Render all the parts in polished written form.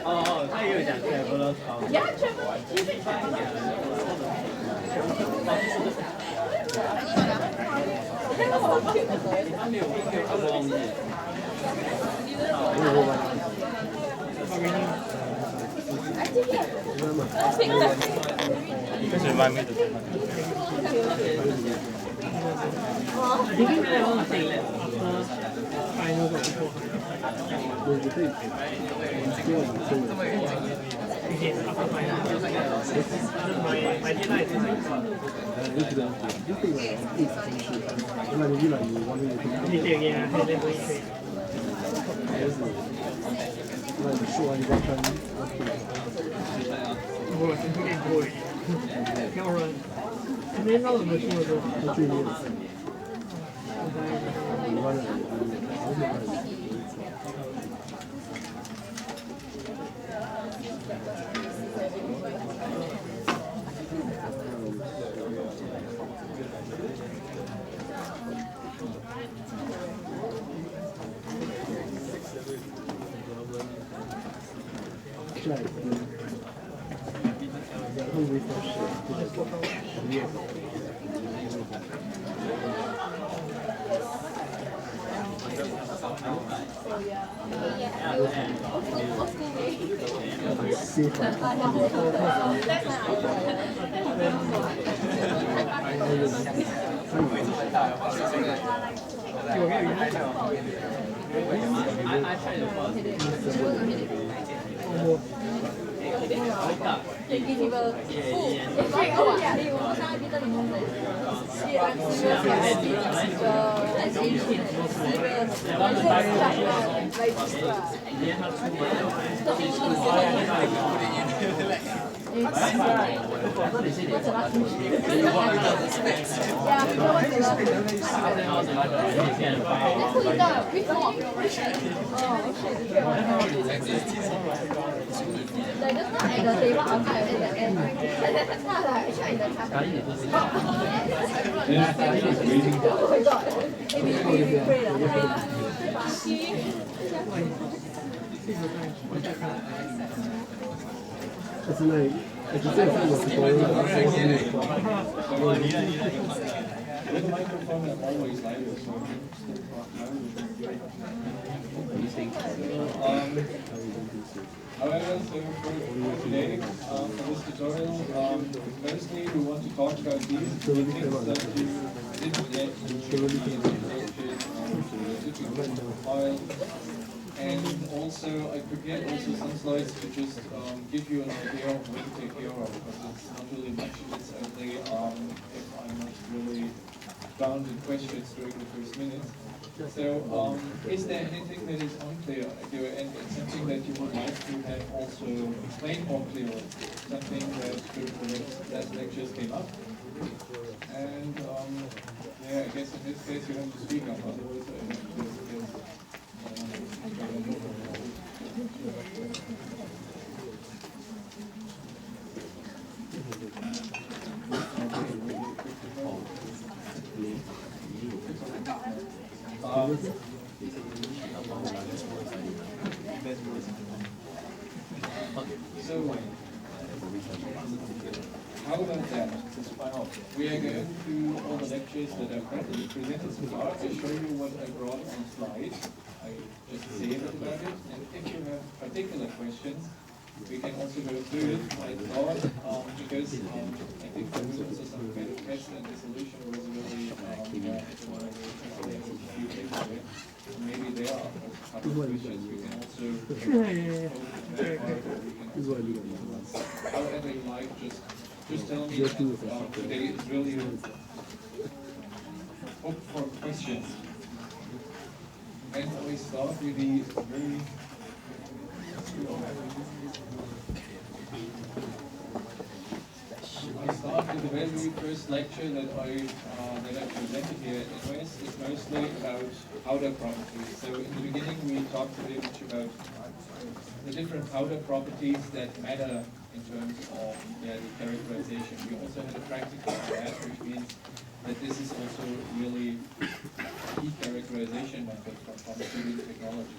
哦，他也有讲全部都抄。呀，全部其实全部都他没有忘记。开始外面的。However, so for today, for this tutorial, mostly we want to talk about these things that you didn't yet file. And also, I prepared also some slides to just give you an idea of what to take care of, because it's not really much. It's only if I'm not really bound in questions during the first minute. So, is there anything that is unclear at your end, and something that you would like to have also explained more clearly? Something that during the last lectures came up? And yeah, I guess in this case you have to speak up, otherwise I have to just so, how about that? We are going through all the lectures that I've presented so far. I show you what I brought on slides. I just say a bit about it, and if you have particular questions, we can also go through it. I thought, because I think there was also some kind of test, and the solution was really maybe there are a couple of questions we can also however you like, just tell me. And, today is really hope for questions. And we start with the very I start with the very first lecture that I presented here. It's mostly about powder properties. So in the beginning we talked a bit about the different powder properties that matter in terms of the characterization. We also had a practical on that, which means that this is also really a key characterization method from pharmaceutical technology.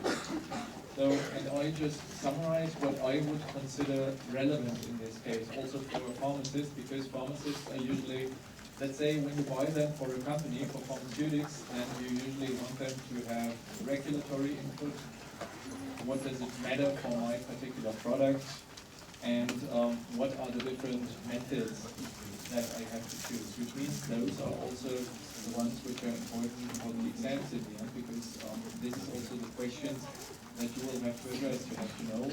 So, and I just summarize what I would consider relevant in this case, also for a pharmacist, because pharmacists are usually, let's say when you buy them for a company, for pharmaceutics, then you usually want them to have regulatory input. What does it matter for my particular product? And what are the different methods that I have to choose? Which means those are also the ones which are important for the exams in the end, because this is also the questions that you will have to address. You have to know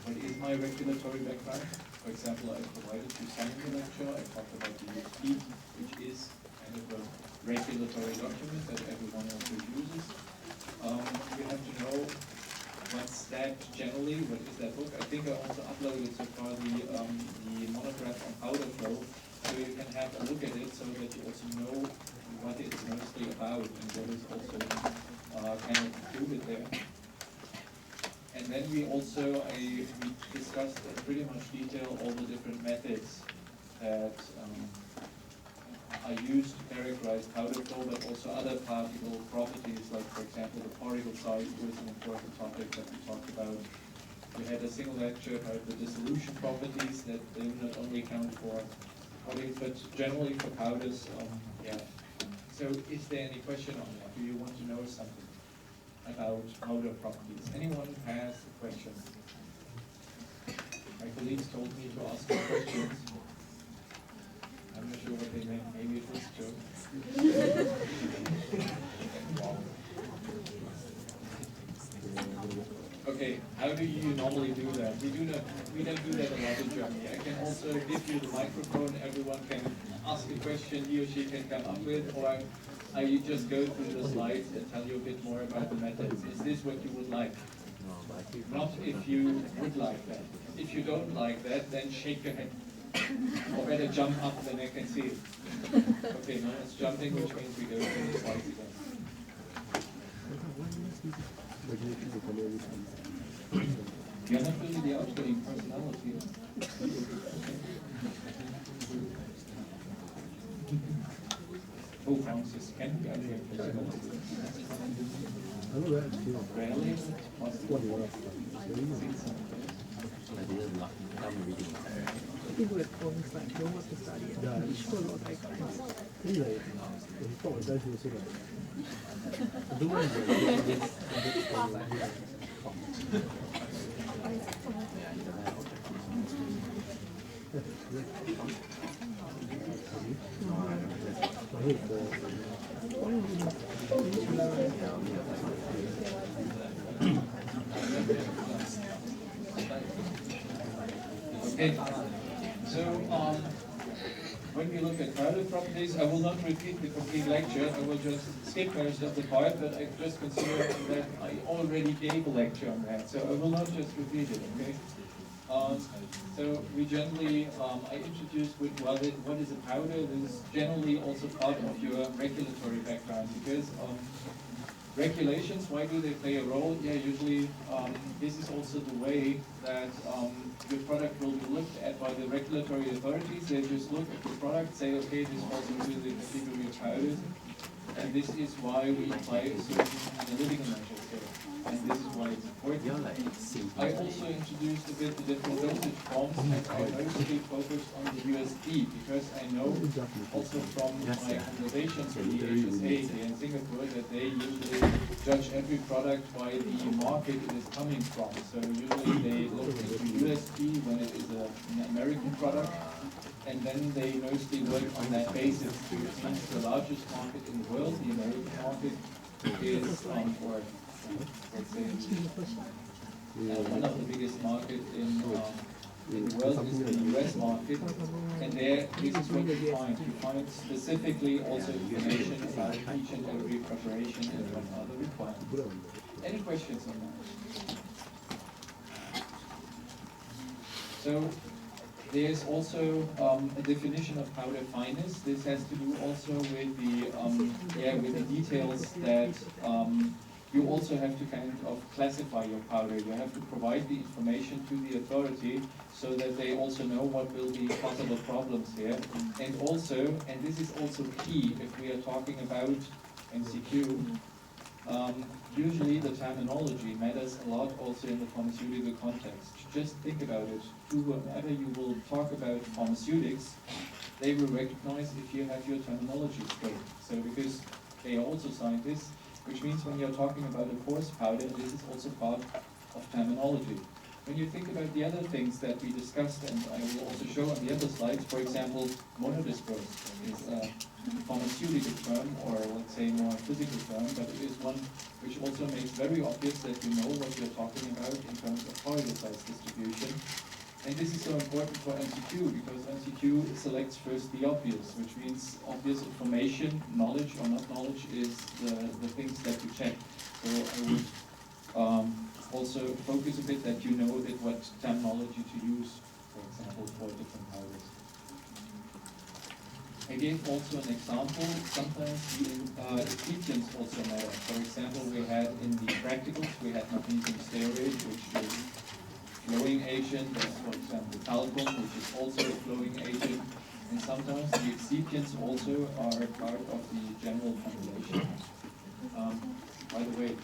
what is my regulatory background. For example, I provided you some in the lecture. I talked about the USP, which is kind of a regulatory document that everyone also uses. You have to know what's that generally, what is that book. I think I also uploaded so far the monograph on powder flow, so you can have a look at it so that you also know what it's mostly about and what is also kind of included there. And then we also we discussed in pretty much detail all the different methods that are used to characterize powder flow, but also other particle properties, like for example the particle size was an important topic that we talked about. We had a single lecture about the dissolution properties that do not only count for bodies, but generally for powders. Yeah. So is there any question on that? Do you want to know something about powder properties? Anyone has a question? My colleagues told me to ask questions. I'm not sure what they meant. Maybe it was a joke. Okay, how do you normally do that? We don't do that a lot in Germany. I can also give you the microphone. Everyone can ask a question he or she can come up with, or I just go through the slides and tell you a bit more about the methods. Is this what you would like? Not if you would like that. If you don't like that, then shake your head. Or better jump up, then I can see it. Okay, now it's jumping, which means we go to the slides again. You're not really the outgoing personality. Oh, Francis, can we actually have personality? Rarely, possible. People at homes like don't want to study and I'm sure a lot like Okay, so when we look at powder properties, I will not repeat the complete lecture. I will just skip most of the part, but I just consider that I already gave a lecture on that, so I will not just repeat it, okay? So we generally, I introduced with what is a powder. This is generally also part of your regulatory background, because regulations, why do they play a role? Yeah, usually this is also the way that your product will be looked at by the regulatory authorities. They just look at the product, say, okay, this falls into the category of powders, and this is why we apply certain analytical measures here. And this is why it's important. I also introduced a bit the different dosage forms, and I mostly focused on the USP, because I know also from my conversations with the HSA here in Singapore that they usually judge every product by the market it is coming from. So usually they look at the USP when it is an American product, and then they mostly work on that basis. Which means the largest market in the world, the American market, is or let's say one of the biggest markets in the world is the US market, and there this is what you find. You find specifically also information about each and every preparation and what are the requirements. Any questions on that? So there's also a definition of powder fineness. This has to do also with the with the details that you also have to kind of classify your powder. You have to provide the information to the authority so that they also know what will be possible problems here. And also, and this is also key if we are talking about MCQ, usually the terminology matters a lot also in the pharmaceutical context. Just think about it. To whomever you will talk about pharmaceutics, they will recognize if you have your terminology straight. So because they are also scientists, which means when you're talking about a coarse powder, this is also part of terminology. When you think about the other things that we discussed, and I will also show on the other slides, for example, monodisperse is a pharmaceutical term, or let's say more physical term, but it is one which also makes very obvious that you know what you're talking about in terms of particle size distribution. And this is so important for MCQ, because MCQ selects first the obvious, which means obvious information, knowledge or not knowledge is the things that you check. So I would also focus a bit that you know that what terminology to use, for example, for different powders. I gave also an example. Sometimes the excipients also matter. For example, we had in the practicals, we had magnesium stearate, which is flowing agent. There's, for example, talcum, which is also a flowing agent. And sometimes the excipients also are part of the general formulation. By the way,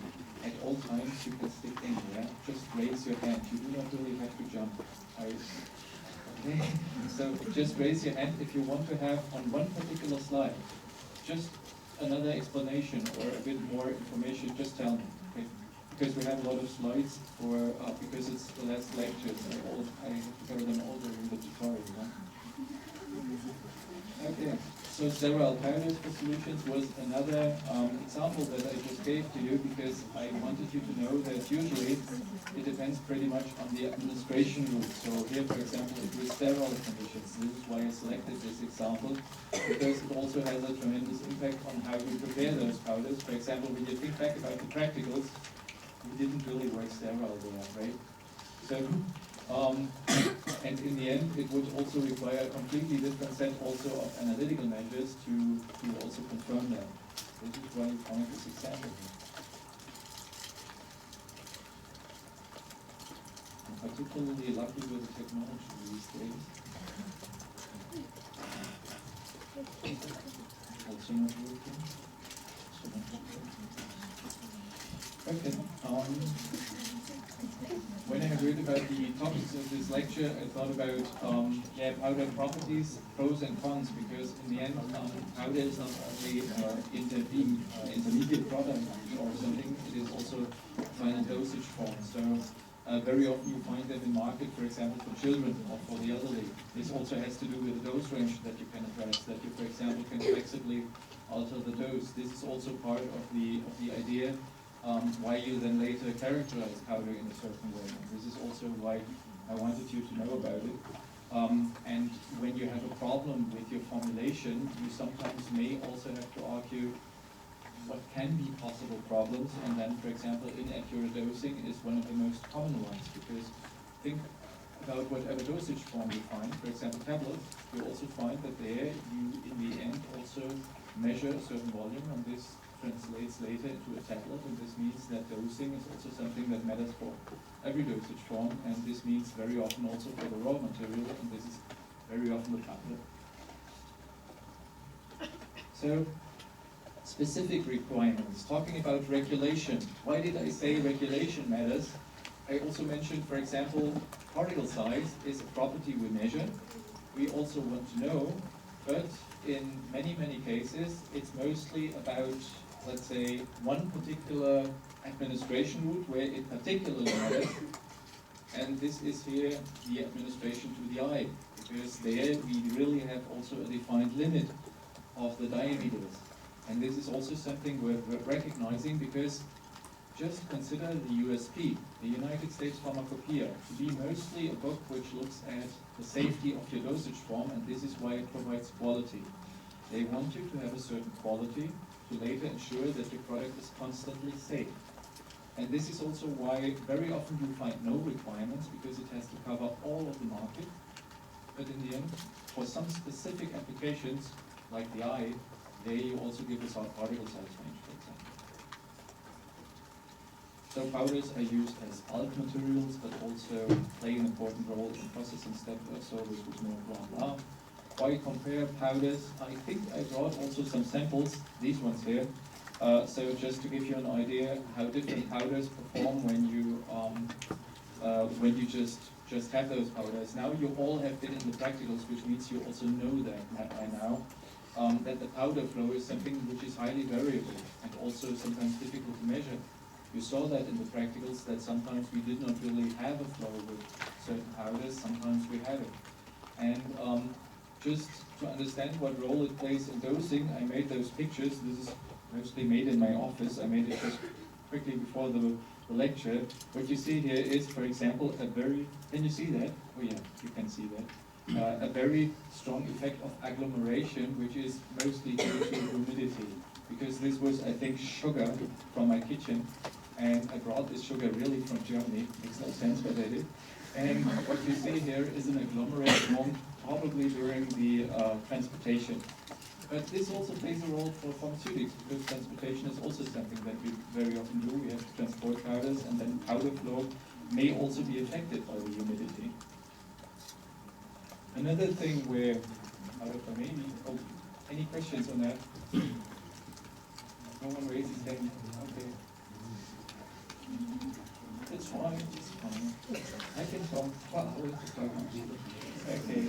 at all times you can stick in, yeah? Just raise your hand. You do not really have to jump. Okay? So just raise your hand if you want to have on one particular slide just another explanation or a bit more information, just tell me. Okay? Because we have a lot of slides for, because it's the last lecture, so I have to cover them all during the tutorial. Yeah? Okay, so sterile powders for solutions was another example that I just gave to you because I wanted you to know that usually it depends pretty much on the administration route. So here, for example, it was sterile conditions. This is why I selected this example, because it also has a tremendous impact on how you prepare those powders. For example, when you think back about the practicals, we didn't really work sterile there, right? So, and in the end, it would also require a completely different set also of analytical measures to also confirm that. This is why you find this example here. I'm particularly lucky with the technology these days. Also not working. Okay. When I heard about the topics of this lecture, I thought about powder properties, pros and cons, because in the end, powder is not only intermediate product or something, it is also final dosage form. So very often you find them in market, for example, for children or for the elderly. This also has to do with the dose range that you can address, that you, for example, can flexibly alter the dose. This is also part of the idea why you then later characterize powder in a certain way. And this is also why I wanted you to know about it. And when you have a problem with your formulation, you sometimes may also have to argue what can be possible problems, and then, for example, inaccurate dosing is one of the most common ones, because think about whatever dosage form you find, for example, tablets, you also find that there you, in the end, also measure a certain volume, and this translates later into a tablet, and this means that dosing is also something that matters for every dosage form, and this means very often also for the raw material, and this is very often the tablet. So, specific requirements, talking about regulation. Why did I say regulation matters? I also mentioned, for example, particle size is a property we measure. We also want to know, but in many, many cases, it's mostly about, let's say, one particular administration route where it particularly matters, and this is here the administration to the eye, because there we really have also a defined limit of the diameters. And this is also something we're recognizing, because just consider the USP, the United States Pharmacopoeia, to be mostly a book which looks at the safety of your dosage form, and this is why it provides quality. They want you to have a certain quality to later ensure that your product is constantly safe. And this is also why very often you find no requirements, because it has to cover all of the market. But in the end, for some specific applications, like the eye, there you also give us our particle size range, for example. So powders are used as bulk materials, but also play an important role in processing step. So this was more blah blah. Why compare powders? I think I brought also some samples, these ones here. So just to give you an idea how different powders perform when you just have those powders. Now you all have been in the practicals, which means you also know that by now. That the powder flow is something which is highly variable and also sometimes difficult to measure. You saw that in the practicals that sometimes we did not really have a flow with certain powders, sometimes we had it. And just to understand what role it plays in dosing, I made those pictures. This is mostly made in my office. I made it just quickly before the lecture. What you see here is, for example, a very, can you see that? Oh yeah, you can see that. A very strong effect of agglomeration, which is mostly due to humidity. Because this was, I think, sugar from my kitchen, and I brought this sugar really from Germany. Makes no sense, but I did. And what you see here is an agglomerate formed probably during the transportation. But this also plays a role for pharmaceutics, because transportation is also something that we very often do. We have to transport powders, and then powder flow may also be affected by the humidity. Another thing where, any questions on that? No one raises his hand. Okay. It's fine. It's fine. I can talk. Okay.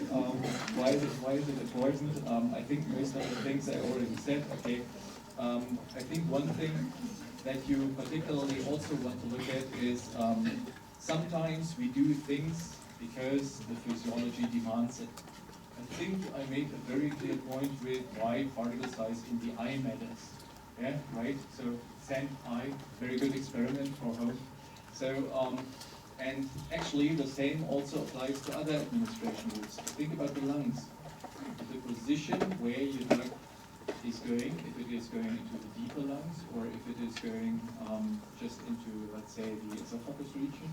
Why is it important? I think most of the things I already said. Okay. I think one thing that you particularly also want to look at is sometimes we do things because the physiology demands it. I think I made a very clear point with why particle size in the eye matters. Yeah, right? So sand eye, very good experiment for home. So, and actually the same also applies to other administration routes. Think about the lungs. The position where your drug is going, if it is going into the deeper lungs, or if it is going just into, let's say, the esophagus region.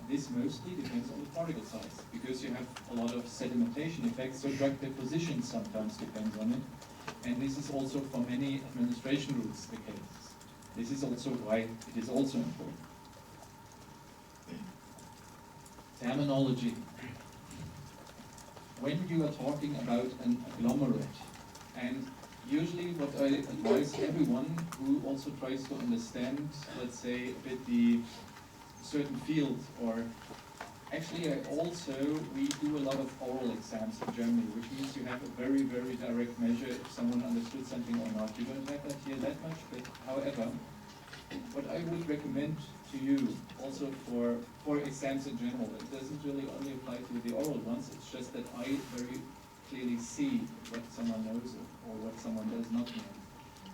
This mostly depends on the particle size, because you have a lot of sedimentation effects, so drug deposition sometimes depends on it. And this is also for many administration routes the case. This is also why it is also important. Terminology. When you are talking about an agglomerate, and usually what I advise everyone who also tries to understand, let's say, a bit the certain field, or actually we do a lot of oral exams in Germany, which means you have a very, very direct measure if someone understood something or not. You don't have that here that much, but however, what I would recommend to you also for exams in general, it doesn't really only apply to the oral ones, it's just that I very clearly see what someone knows or what someone does not know.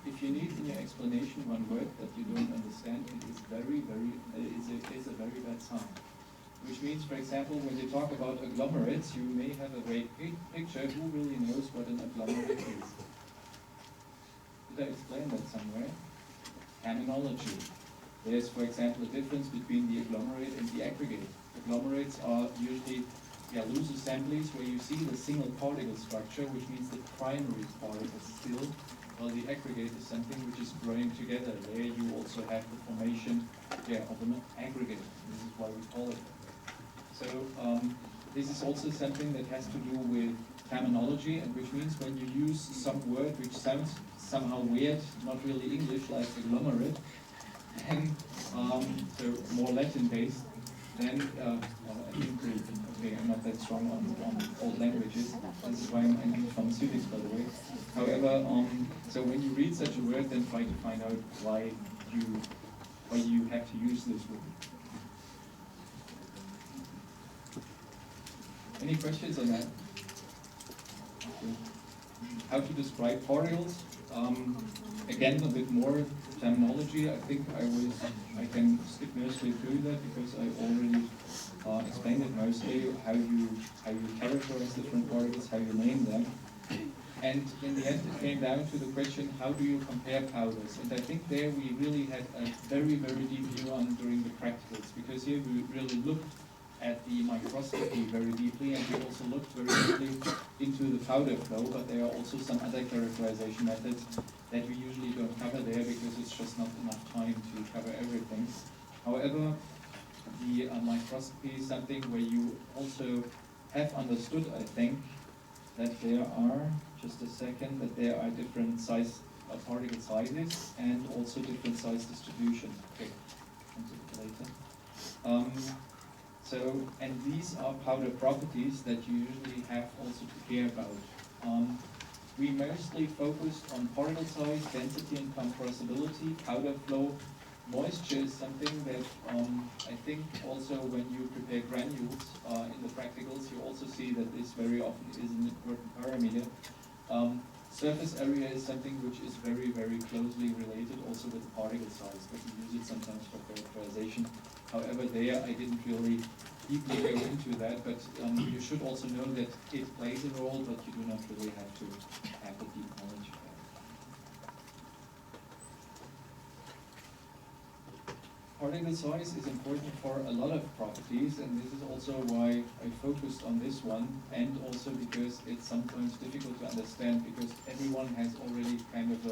If you need in your explanation one word that you don't understand, it is a very bad sign. Which means, for example, when you talk about agglomerates, you may have a vague picture. Who really knows what an agglomerate is? Did I explain that somewhere? Terminology. There's, for example, a difference between the agglomerate and the aggregate. Agglomerates are usually loose assemblies where you see the single particle structure, which means the primary particle still. Well, the aggregate is something which is growing together. There you also have the formation of an aggregate. This is why we call it. So this is also something that has to do with terminology, and which means when you use some word which sounds somehow weird, not really English, like agglomerate, and so more Latin based, then I think Greek. Okay, I'm not that strong on old languages. This is why I'm in pharmaceutics, by the way. However, so when you read such a word, then try to find out why you have to use this word. Any questions on that? Okay. How to describe particles? Again, a bit more terminology. I think I can skip mostly through that because I already explained it mostly, how you characterize different particles, how you name them. And in the end, it came down to the question, how do you compare powders? And I think there we really had a very, very deep view on during the practicals, because here we really looked at the microscopy very deeply, and we also looked very deeply into the powder flow, but there are also some other characterization methods that we usually don't cover there because it's just not enough time to cover everything. However, the microscopy is something where you also have understood, I think, that there are, just a second, that there are different size particle sizes and also different size distribution. Okay, comes a bit later. And these are powder properties that you usually have also to care about. We mostly focused on particle size, density and compressibility, powder flow. Moisture is something that I think also when you prepare granules in the practicals, you also see that this very often is an important parameter. Surface area is something which is very, very closely related also with the particle size, but we use it sometimes for characterization. However, there I didn't really deeply go into that, but you should also know that it plays a role, but you do not really have to have a deep knowledge of that. Particle size is important for a lot of properties, and this is also why I focused on this one, and also because it's sometimes difficult to understand, because everyone has already kind of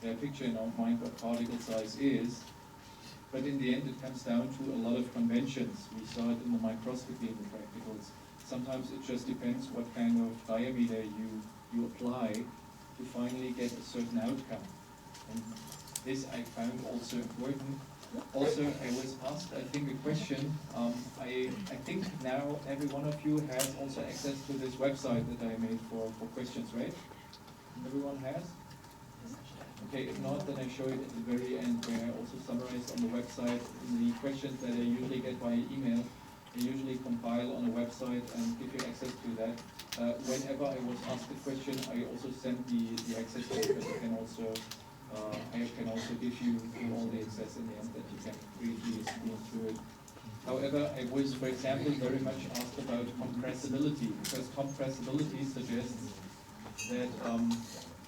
a picture in our mind what particle size is. But in the end, it comes down to a lot of conventions. We saw it in the microscopy in the practicals. Sometimes it just depends what kind of diameter you apply to finally get a certain outcome. And this I found also important. Also, I was asked, I think, a question. I think now every one of you has also access to this website that I made for questions, right? Everyone has? Okay, if not, then I show it at the very end, where I also summarize on the website the questions that I usually get via email. I usually compile on a website and give you access to that. Whenever I was asked a question, I also send the access to it, but I can also give you all the access in the end that you can briefly scroll through it. However, I was, for example, very much asked about compressibility, because compressibility suggests that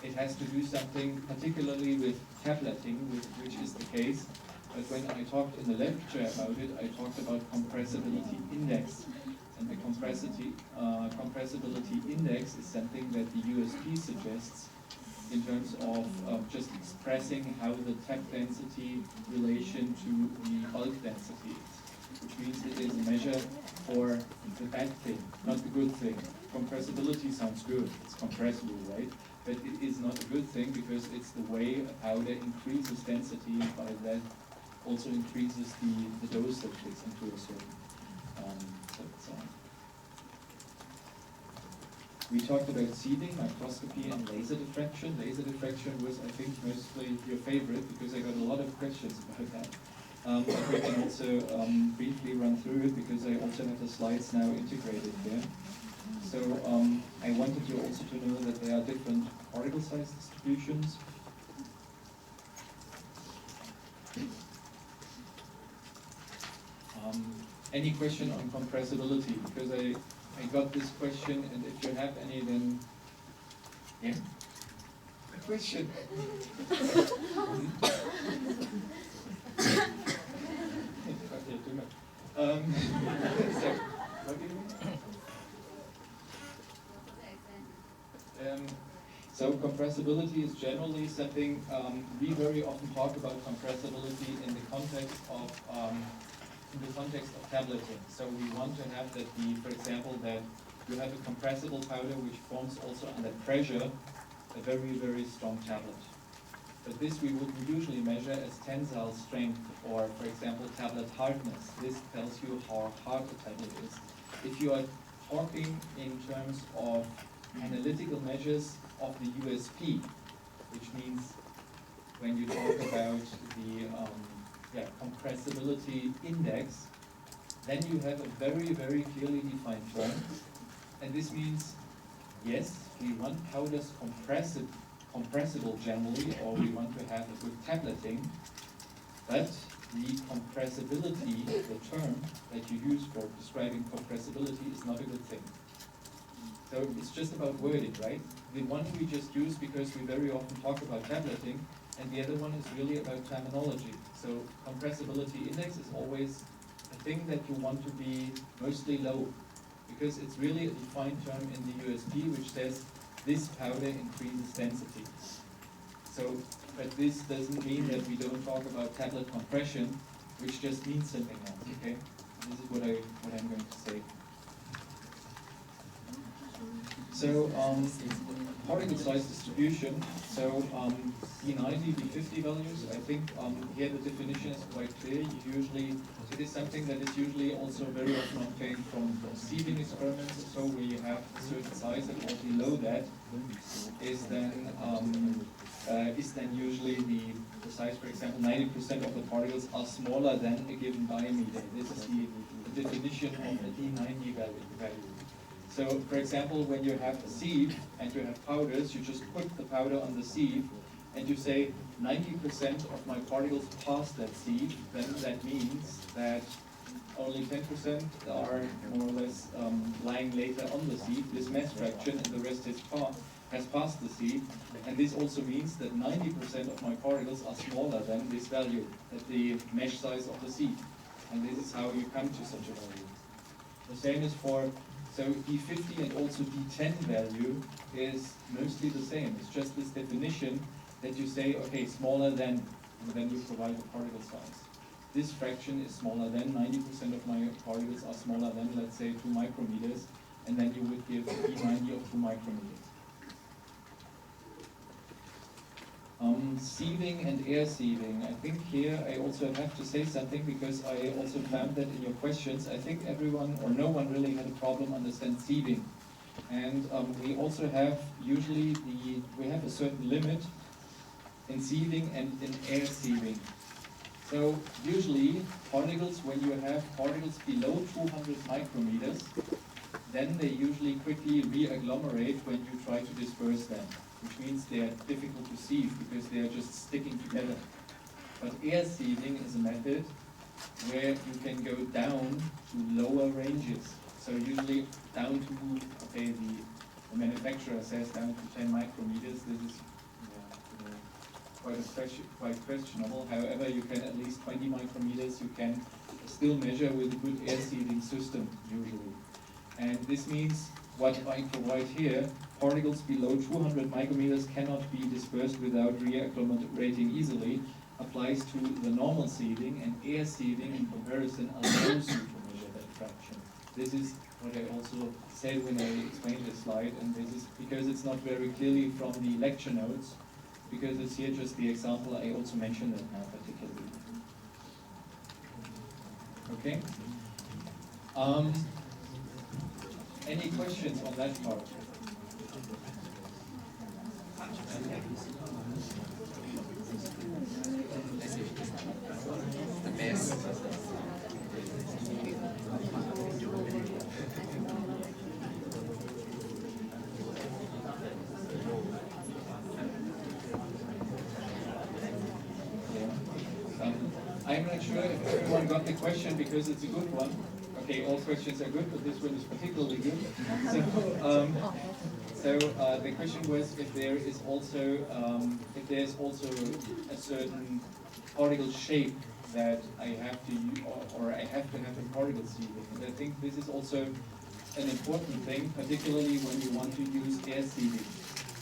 it has to do something particularly with tableting, which is the case. But when I talked in the lecture about it, I talked about compressibility index. And the compressibility index is something that the USP suggests in terms of just expressing how the tap density relation to the bulk density is. Which means it is a measure for the bad thing, not the good thing. Compressibility sounds good, it's compressible, right? But it is not a good thing, because it's the way a powder increases density, and by that also increases the dose that fits into a certain We talked about seeding, microscopy, and laser diffraction. Laser diffraction was, I think, mostly your favorite, because I got a lot of questions about that. But we can also briefly run through it, because I also have the slides now integrated there. So I wanted you also to know that there are different particle size distributions. Any question on compressibility? Because I got this question, and if you have any, then yeah, a question. Okay, too much. So, what do you mean? So compressibility is generally something we very often talk about compressibility in the context of tableting. So we want to have that for example, that you have a compressible powder which forms also under pressure a very, very strong tablet. But this we would usually measure as tensile strength, or for example tablet hardness. This tells you how hard the tablet is. If you are talking in terms of analytical measures of the USP, which means when you talk about the compressibility index, then you have a very, very clearly defined term. And this means, yes, we want powders compressible generally, or we want to have a good tableting, but the compressibility, the term that you use for describing compressibility, is not a good thing. So it's just about wording, right? The one we just use because we very often talk about tableting, and the other one is really about terminology. So compressibility index is always a thing that you want to be mostly low, because it's really a defined term in the USP which says this powder increases density. So, but this doesn't mean that we don't talk about tablet compression, which just means something else, okay? This is what I'm going to say. So, particle size distribution, so P90, P50 values, I think here the definition is quite clear. It is something that is usually also very often obtained from sieving experiments, so where you have a certain size and all below that is then usually the size, for example, 90% of the particles are smaller than a given diameter. This is the definition of a D90 value. So, for example, when you have a sieve and you have powders, you just put the powder on the sieve and you say 90% of my particles pass that sieve, then that means that only 10% are more or less lying later on the sieve, this mass fraction, and the rest has passed the sieve. And this also means that 90% of my particles are smaller than this value, at the mesh size of the sieve. And this is how you come to such a value. The same is for so D50 and also D10 value is mostly the same. It's just this definition that you say, okay, smaller than, and then you provide the particle size. This fraction is smaller than, 90% of my particles are smaller than, let's say, 2 micrometers, and then you would give D90 of 2 micrometers. Sieving and air sieving. I think here I also have to say something because I also found that in your questions, I think everyone or no one really had a problem understand sieving. And we also have usually we have a certain limit in sieving and in air sieving. So usually particles, when you have particles below 200 micrometers, then they usually quickly re-agglomerate when you try to disperse them, which means they are difficult to sieve because they are just sticking together. But air sieving is a method where you can go down to lower ranges. So usually down to, okay, the manufacturer says down to 10 micrometers. This is quite questionable. However, you can at least 20 micrometers, you can still measure with a good air sieving system usually. And this means what I provide here, particles below 200 micrometers cannot be dispersed without re-agglomerating easily, applies to the normal sieving, and air sieving in comparison allows you to measure that fraction. This is what I also said when I explained this slide, and this is because it's not very clearly from the lecture notes, because it's here just the example, I also mentioned that now particularly. Okay? Any questions on that part? The best. I'm not sure if everyone got the question because it's a good one. Okay, all questions are good, but this one is particularly good. So the question was if there's also a certain particle shape that I have to use, or I have to have in particle sieving. And I think this is also an important thing, particularly when you want to use air sieving.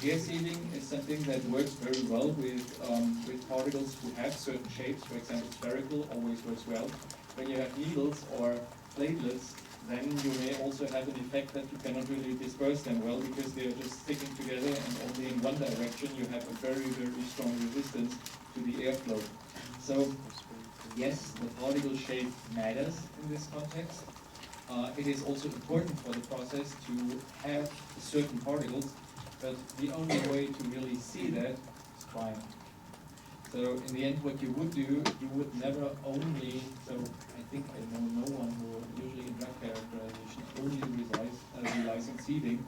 Air sieving is something that works very well with particles who have certain shapes. For example, spherical always works well. When you have needles or platelets, then you may also have an effect that you cannot really disperse them well because they are just sticking together and only in one direction. You have a very, very strong resistance to the airflow. So yes, the particle shape matters in this context. It is also important for the process to have certain particles, but the only way to really see that is trying. So in the end, what you would do, you would never only, so I think I know no one who usually in drug characterization only relies on sieving,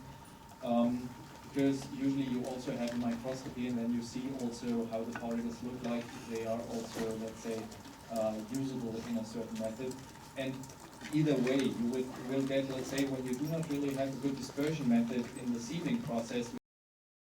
because usually you also have a microscopy and then you see also how the particles look like. They are also, let's say, usable in a certain method. And either way, you will get, let's say, when you do not really have a good dispersion method in the sieving process,